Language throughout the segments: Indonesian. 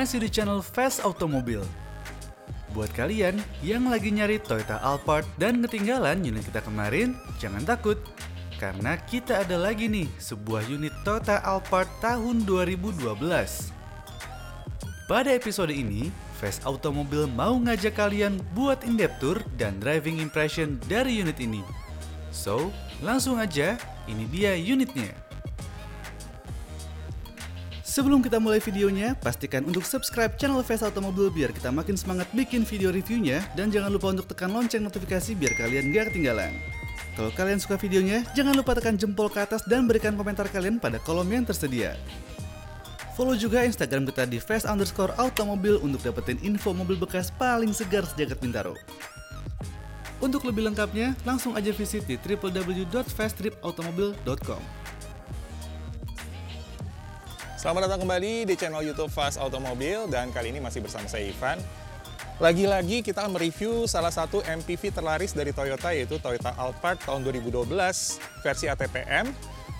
masih di channel Fast Automobile. Buat kalian yang lagi nyari Toyota Alphard dan ketinggalan unit kita kemarin, jangan takut. Karena kita ada lagi nih sebuah unit Toyota Alphard tahun 2012. Pada episode ini, Fast Automobile mau ngajak kalian buat in-depth tour dan driving impression dari unit ini. So, langsung aja, ini dia unitnya. Sebelum kita mulai videonya, pastikan untuk subscribe channel Fast Automobile biar kita makin semangat bikin video reviewnya, dan jangan lupa untuk tekan lonceng notifikasi biar kalian gak ketinggalan. Kalau kalian suka videonya, jangan lupa tekan jempol ke atas dan berikan komentar kalian pada kolom yang tersedia. Follow juga Instagram kita di fast_automobile untuk dapetin info mobil bekas paling segar sejagat Bintaro. Untuk lebih lengkapnya, langsung aja visit di www.fasttripautomobile.com. Selamat datang kembali di channel YouTube Fast Automobile, dan kali ini masih bersama saya Ivan. Lagi-lagi kita akan mereview salah satu MPV terlaris dari Toyota, yaitu Toyota Alphard tahun 2012 versi ATPM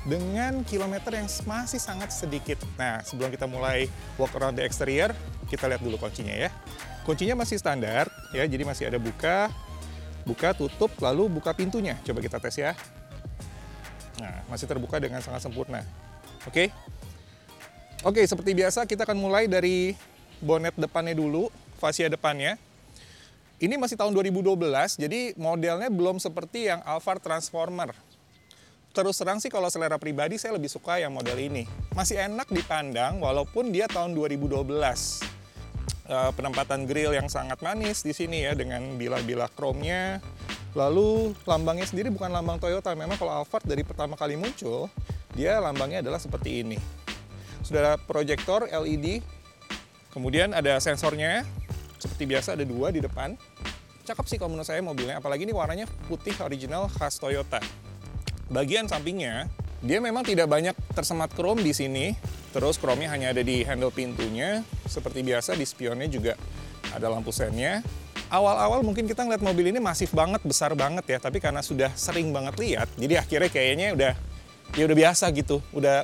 dengan kilometer yang masih sangat sedikit. Nah, sebelum kita mulai walk around the exterior, kita lihat dulu kuncinya ya. Kuncinya masih standar ya, jadi masih ada buka, tutup, lalu buka pintunya. Coba kita tes ya. Nah, masih terbuka dengan sangat sempurna. Oke, seperti biasa kita akan mulai dari bonet depannya dulu, fascia depannya. Ini masih tahun 2012, jadi modelnya belum seperti yang Alphard Transformer. Terus terang sih kalau selera pribadi saya lebih suka yang model ini. Masih enak dipandang walaupun dia tahun 2012. Penempatan grill yang sangat manis di sini ya, dengan bilah-bilah chrome-nya. Lalu lambangnya sendiri bukan lambang Toyota. Memang kalau Alphard dari pertama kali muncul, dia lambangnya adalah seperti ini. Sudah ada proyektor LED, kemudian ada sensornya, seperti biasa ada 2 di depan. Cakep sih kalau menurut saya mobilnya, apalagi ini warnanya putih original khas Toyota. Bagian sampingnya, dia memang tidak banyak tersemat chrome di sini, terus chrome-nya hanya ada di handle pintunya. Seperti biasa di spionnya juga ada lampu sennya. Awal-awal mungkin kita ngeliat mobil ini masif banget, besar banget ya, tapi karena sudah sering banget lihat, jadi akhirnya kayaknya udah biasa gitu, udah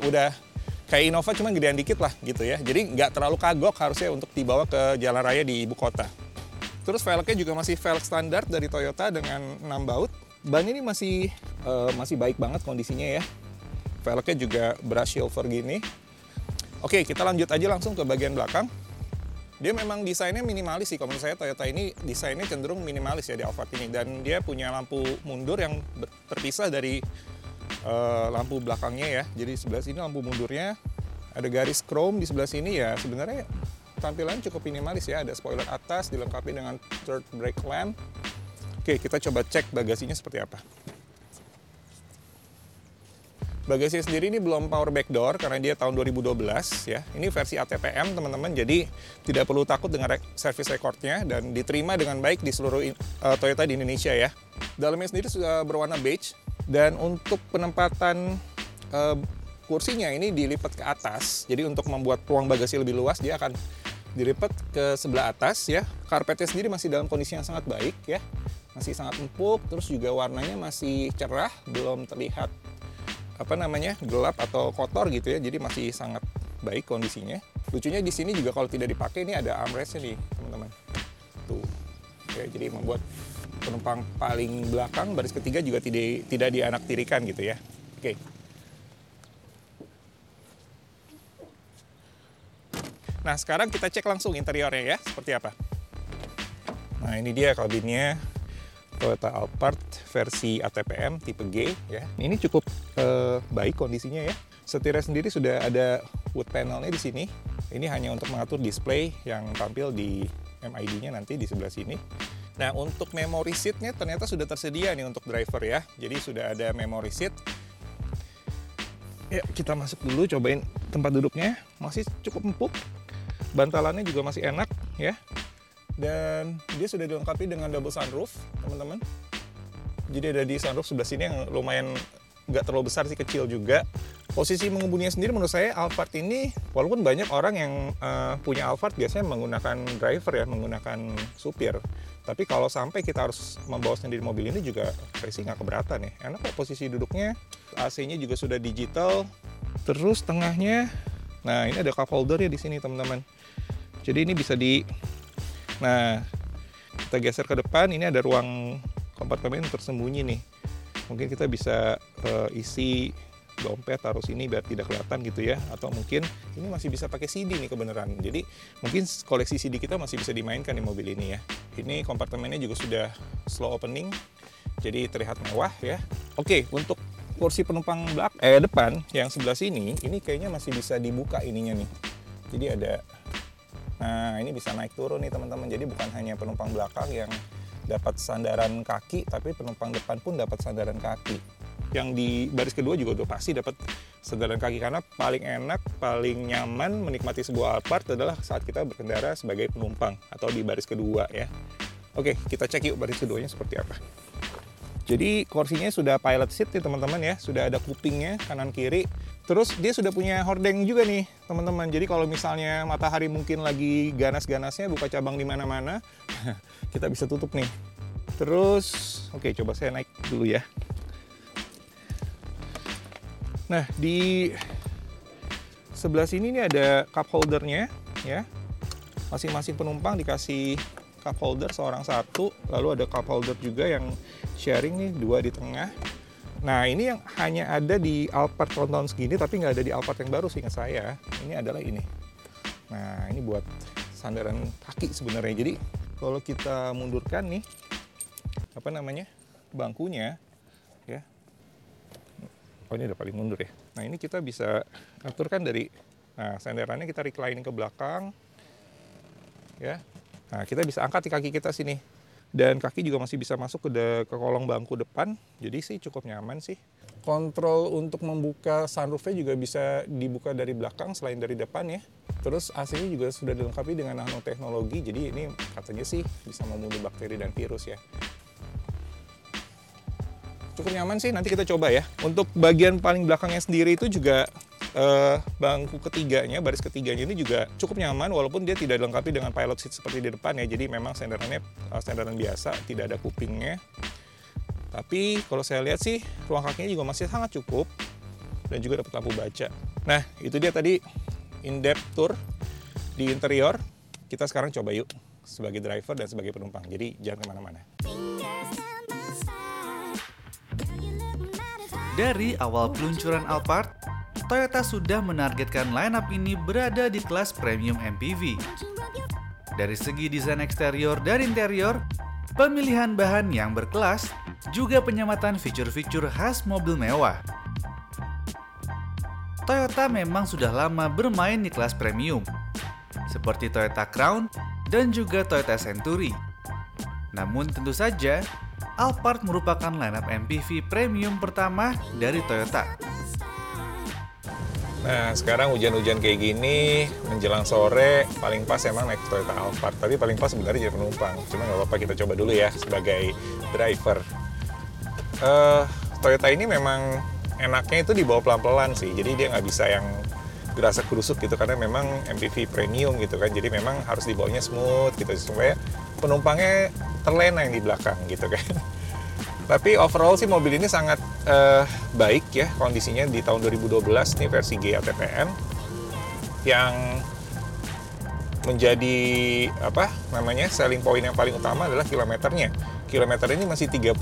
kayak Innova cuma gedean dikit lah gitu ya. Jadi nggak terlalu kagok harusnya untuk dibawa ke jalan raya di ibu kota. Terus velgnya juga masih velg standar dari Toyota dengan 6 baut. Ban ini masih baik banget kondisinya ya. Velgnya juga brush silver gini. Oke, kita lanjut aja langsung ke bagian belakang. Dia memang desainnya minimalis sih. Kalau menurut saya Toyota ini desainnya cenderung minimalis ya di Alphard ini. Dan dia punya lampu mundur yang terpisah dari lampu belakangnya ya. Jadi sebelah sini lampu mundurnya, ada garis chrome di sebelah sini ya. Sebenarnya tampilan cukup minimalis ya. Ada spoiler atas dilengkapi dengan third brake lamp. Oke, kita coba cek bagasinya seperti apa. Bagasi sendiri ini belum power back door karena dia tahun 2012 ya. Ini versi ATPM teman-teman, jadi tidak perlu takut dengan service recordnya dan diterima dengan baik di seluruh Toyota di Indonesia ya. Dalamnya sendiri sudah berwarna beige. Dan untuk penempatan kursinya ini dilipat ke atas. Jadi untuk membuat ruang bagasi lebih luas, dia akan dilipat ke sebelah atas ya. Karpetnya sendiri masih dalam kondisi yang sangat baik ya. Masih sangat empuk, terus juga warnanya masih cerah, belum terlihat gelap atau kotor gitu ya. Jadi masih sangat baik kondisinya. Lucunya di sini juga kalau tidak dipakai, ini ada armrestnya nih teman-teman. Tuh. Oke, jadi membuat penumpang paling belakang baris ketiga juga tidak dianaktirikan gitu ya. Oke. Nah, sekarang kita cek langsung interiornya ya, seperti apa. Nah, ini dia kabinnya Toyota Alphard versi ATPM tipe G ya. Ini cukup baik kondisinya ya. Setirnya sendiri sudah ada wood panelnya di sini. Ini hanya untuk mengatur display yang tampil di MID-nya nanti di sebelah sini. Nah, untuk memory seat-nya ternyata sudah tersedia nih untuk driver ya. Jadi sudah ada memory seat. Ya, kita masuk dulu, cobain tempat duduknya. Masih cukup empuk. Bantalannya juga masih enak ya. Dan dia sudah dilengkapi dengan double sunroof, teman-teman. Jadi ada di sunroof sebelah sini yang lumayan nggak terlalu besar sih, kecil juga. Posisi mengemudinya sendiri menurut saya Alphard ini, walaupun banyak orang yang punya Alphard biasanya menggunakan driver ya, menggunakan supir. Tapi kalau sampai kita harus membawa sendiri mobil ini juga saya sih nggak keberatan ya. Enak kok posisi duduknya, AC-nya juga sudah digital. Terus tengahnya, nah ini ada cup holder ya di sini teman-teman. Jadi ini bisa nah, kita geser ke depan, ini ada ruang kompartemen tersembunyi nih. Mungkin kita bisa isi dompet taruh sini biar tidak kelihatan gitu ya, atau mungkin ini masih bisa pakai CD nih kebenaran. Jadi mungkin koleksi CD kita masih bisa dimainkan di mobil ini ya. Ini kompartemennya juga sudah slow opening, jadi terlihat mewah ya. Oke, untuk kursi penumpang depan yang sebelah sini, ini kayaknya masih bisa dibuka ininya nih. Jadi ada, nah ini bisa naik turun nih teman-teman. Jadi bukan hanya penumpang belakang yang dapat sandaran kaki, tapi penumpang depan pun dapat sandaran kaki. Yang di baris kedua juga udah pasti dapat sandaran kaki, karena paling enak, paling nyaman menikmati sebuah Alphard adalah saat kita berkendara sebagai penumpang atau di baris kedua ya. Oke, kita cek yuk baris keduanya seperti apa. Jadi kursinya sudah pilot seat nih teman-teman ya, sudah ada kupingnya kanan kiri. Terus dia sudah punya hordeng juga nih teman-teman. Jadi kalau misalnya matahari mungkin lagi ganas-ganasnya buka cabang di mana-mana, kita bisa tutup nih. Terus, oke, coba saya naik dulu ya. Nah, di sebelah sini nih ada cup holdernya ya. Masing-masing penumpang dikasih cup holder seorang satu, lalu ada cup holder juga yang sharing nih, 2 di tengah. Nah, ini yang hanya ada di Alphard tahun-tahun segini, tapi nggak ada di Alphard yang baru seingat saya. Ini adalah ini. Nah, ini buat sandaran kaki sebenarnya. Jadi kalau kita mundurkan nih, bangkunya ya. Oh, ini udah paling mundur ya. Nah, ini kita bisa aturkan dari, nah, sandarannya kita reclining ke belakang ya. Nah, kita bisa angkat di kaki kita sini. Dan kaki juga masih bisa masuk ke kolong bangku depan. Jadi sih cukup nyaman sih. Kontrol untuk membuka sunroofnya juga bisa dibuka dari belakang selain dari depan ya. Terus AC-nya juga sudah dilengkapi dengan nanoteknologi. Jadi ini katanya sih bisa membunuh bakteri dan virus ya. Cukup nyaman sih, nanti kita coba ya. Untuk bagian paling belakangnya sendiri itu juga bangku ketiganya, baris ketiganya ini juga cukup nyaman, walaupun dia tidak dilengkapi dengan pilot seat seperti di depan ya. Jadi memang sandarannya sandaran biasa, tidak ada kupingnya. Tapi kalau saya lihat sih ruang kakinya juga masih sangat cukup dan juga dapat lampu baca. Nah, itu dia tadi in-depth tour di interior. Kita sekarang coba yuk sebagai driver dan sebagai penumpang. Jadi jangan kemana-mana. Dari awal peluncuran Alphard, Toyota sudah menargetkan lineup ini berada di kelas premium MPV. Dari segi desain eksterior dan interior, pemilihan bahan yang berkelas, juga penyematan fitur-fitur khas mobil mewah. Toyota memang sudah lama bermain di kelas premium, seperti Toyota Crown dan juga Toyota Century. Namun tentu saja, Alphard merupakan lineup MPV premium pertama dari Toyota. Nah, sekarang hujan-hujan kayak gini, menjelang sore, paling pas emang naik Toyota Alphard. Tapi paling pas sebenarnya jadi penumpang. Cuma nggak apa-apa, kita coba dulu ya sebagai driver. Toyota ini memang enaknya itu dibawa pelan-pelan sih. Jadi dia nggak bisa yang gerasa gerusuk gitu, karena memang MPV premium gitu kan. Jadi memang harus dibawanya smooth gitu, supaya penumpangnya terlena yang di belakang gitu kan. Tapi overall sih mobil ini sangat baik ya kondisinya di tahun 2012 nih versi GATPM, yang menjadi selling point yang paling utama adalah kilometernya. Kilometer ini masih 35.000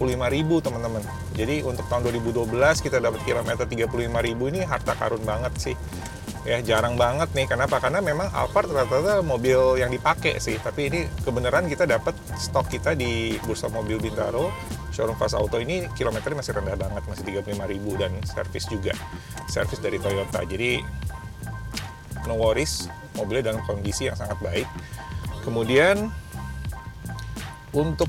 teman-teman. Jadi untuk tahun 2012 kita dapat kilometer 35.000, ini harta karun banget sih. Ya, jarang banget nih. Kenapa? Karena memang Alphard rata-rata mobil yang dipakai sih. Tapi ini kebenaran kita dapat stok kita di Bursa Mobil Bintaro, showroom Fast Auto ini kilometernya masih rendah banget, masih 35.000, dan servis juga. Servis dari Toyota. Jadi no worries, mobilnya dalam kondisi yang sangat baik. Kemudian untuk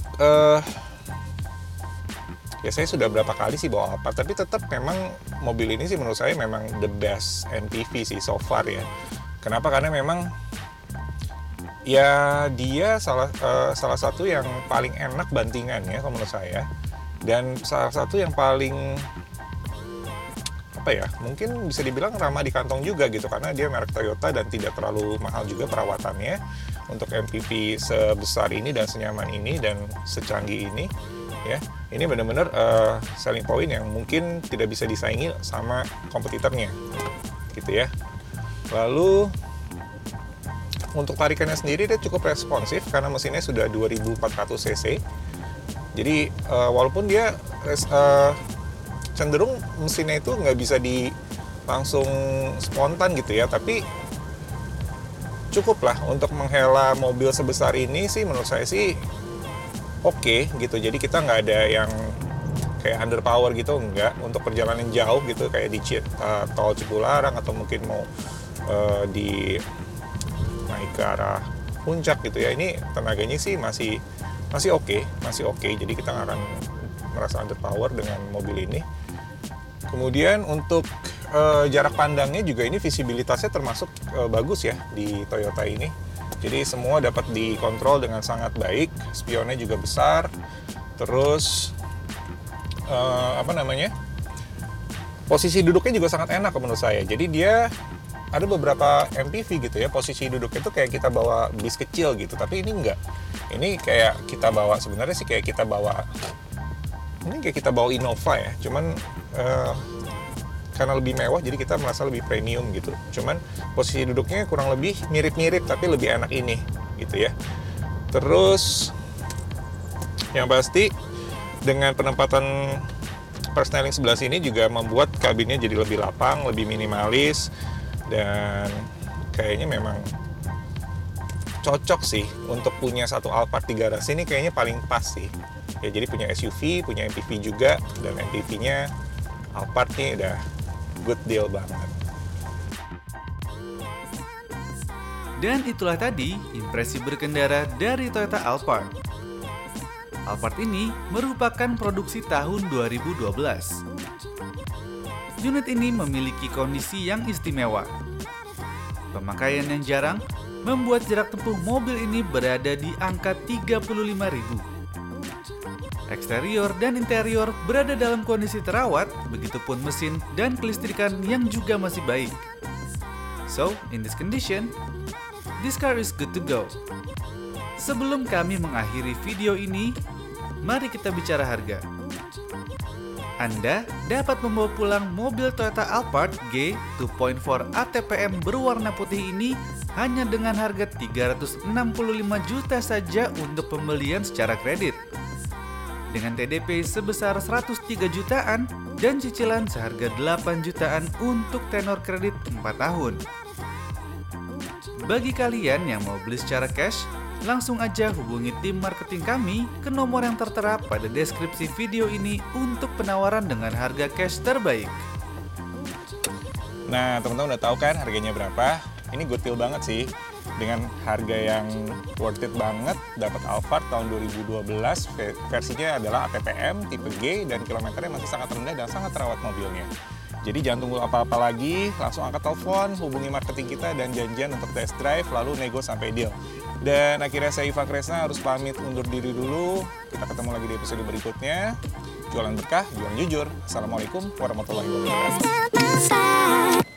ya saya sudah berapa kali sih bawa Alphard, tapi tetap memang mobil ini sih menurut saya memang the best MPV sih so far ya. Kenapa? Karena memang ya dia salah satu yang paling enak bantingannya kalau menurut saya, dan salah satu yang paling mungkin bisa dibilang ramah di kantong juga gitu, karena dia merek Toyota dan tidak terlalu mahal juga perawatannya untuk MPV sebesar ini dan senyaman ini dan secanggih ini ya. Ini benar-benar selling point yang mungkin tidak bisa disaingi sama kompetitornya gitu ya. Lalu untuk tarikannya sendiri dia cukup responsif karena mesinnya sudah 2400 cc. Jadi walaupun dia cenderung mesinnya itu nggak bisa langsung spontan gitu ya, tapi cukup lah untuk menghela mobil sebesar ini sih menurut saya sih oke gitu. Jadi kita nggak ada yang kayak underpower gitu, enggak. Untuk perjalanan jauh gitu kayak di tol Cipularang atau mungkin mau di naik ke arah puncak gitu ya, ini tenaganya sih masih oke. Jadi kita nggak akan merasa underpower dengan mobil ini. Kemudian untuk jarak pandangnya juga ini visibilitasnya termasuk bagus ya di Toyota ini. Jadi semua dapat dikontrol dengan sangat baik, spionnya juga besar. Terus posisi duduknya juga sangat enak menurut saya. Jadi dia ada beberapa MPV gitu ya, posisi duduknya itu kayak kita bawa bis kecil gitu, tapi ini enggak. Ini kayak kita bawa, sebenarnya sih kayak kita bawa Innova ya, cuman karena lebih mewah jadi kita merasa lebih premium gitu. Cuman posisi duduknya kurang lebih mirip-mirip tapi lebih enak ini gitu ya. Terus yang pasti dengan penempatan persneling sebelah sini juga membuat kabinnya jadi lebih lapang, lebih minimalis, dan kayaknya memang cocok sih untuk punya satu Alphard di garasi ini, kayaknya paling pas sih. Ya, jadi punya SUV, punya MPV juga, dan MPV-nya Alphard nih udah good deal banget. Dan itulah tadi impresi berkendara dari Toyota Alphard. Alphard ini merupakan produksi tahun 2012. Unit ini memiliki kondisi yang istimewa. Pemakaian yang jarang membuat jarak tempuh mobil ini berada di angka 35.000. Eksterior dan interior berada dalam kondisi terawat, begitupun mesin dan kelistrikan yang juga masih baik. So, in this condition, this car is good to go. Sebelum kami mengakhiri video ini, mari kita bicara harga. Anda dapat membawa pulang mobil Toyota Alphard G 2.4 ATPM berwarna putih ini hanya dengan harga 365 juta saja untuk pembelian secara kredit. Dengan TDP sebesar 103 jutaan dan cicilan seharga 8 jutaan untuk tenor kredit 4 tahun. Bagi kalian yang mau beli secara cash, langsung aja hubungi tim marketing kami ke nomor yang tertera pada deskripsi video ini untuk penawaran dengan harga cash terbaik. Nah, teman-teman udah tahu kan harganya berapa? Ini good deal banget sih. Dengan harga yang worth it banget, dapat Alphard tahun 2012, versinya adalah ATPM tipe G dan kilometernya masih sangat rendah dan sangat terawat mobilnya. Jadi jangan tunggu apa-apa lagi, langsung angkat telepon, hubungi marketing kita dan janjian untuk test drive, lalu nego sampai deal. Dan akhirnya saya Ivan Kresna harus pamit undur diri dulu. Kita ketemu lagi di episode berikutnya. Jualan berkah, jualan jujur. Assalamualaikum warahmatullahi wabarakatuh.